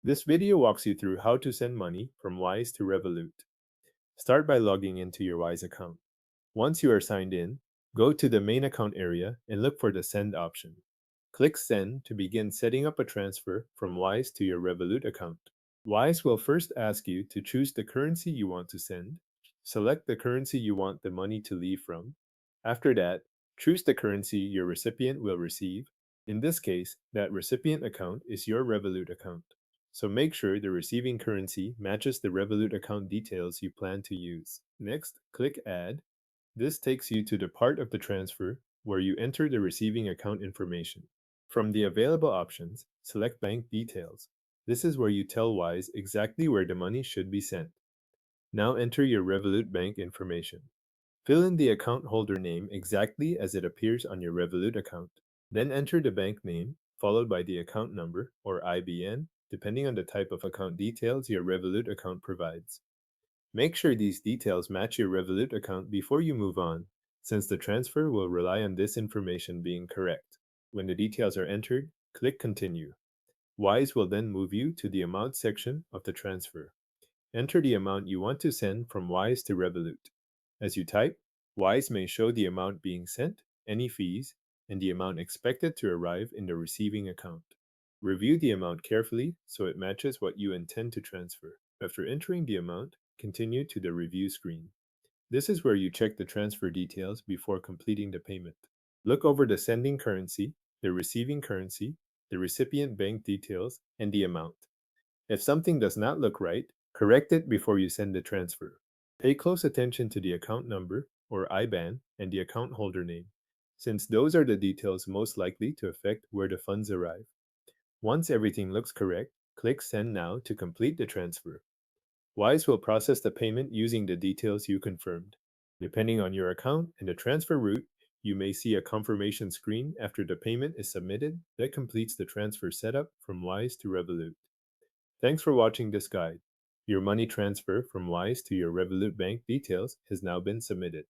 This video walks you through how to send money from Wise to Revolut. Start by logging into your Wise account. Once you are signed in, go to the main account area and look for the Send option. Click Send to begin setting up a transfer from Wise to your Revolut account. Wise will first ask you to choose the currency you want to send. Select the currency you want the money to leave from. After that, choose the currency your recipient will receive. In this case, that recipient account is your Revolut account. So make sure the receiving currency matches the Revolut account details you plan to use. Next, click Add. This takes you to the part of the transfer where you enter the receiving account information. From the available options, select Bank Details. This is where you tell Wise exactly where the money should be sent. Now enter your Revolut bank information. Fill in the account holder name exactly as it appears on your Revolut account. Then enter the bank name, followed by the account number, or IBN, depending on the type of account details your Revolut account provides. Make sure these details match your Revolut account before you move on, since the transfer will rely on this information being correct. When the details are entered, click Continue. Wise will then move you to the Amount section of the transfer. Enter the amount you want to send from Wise to Revolut. As you type, Wise may show the amount being sent, any fees, and the amount expected to arrive in the receiving account. Review the amount carefully so it matches what you intend to transfer. After entering the amount, continue to the Review screen. This is where you check the transfer details before completing the payment. Look over the sending currency, the receiving currency, the recipient bank details, and the amount. If something does not look right, correct it before you send the transfer. Pay close attention to the account number, or IBAN, and the account holder name, since those are the details most likely to affect where the funds arrive. Once everything looks correct, click Send Now to complete the transfer. Wise will process the payment using the details you confirmed. Depending on your account and the transfer route, you may see a confirmation screen after the payment is submitted that completes the transfer setup from Wise to Revolut. Thanks for watching this guide. Your money transfer from Wise to your Revolut bank details has now been submitted.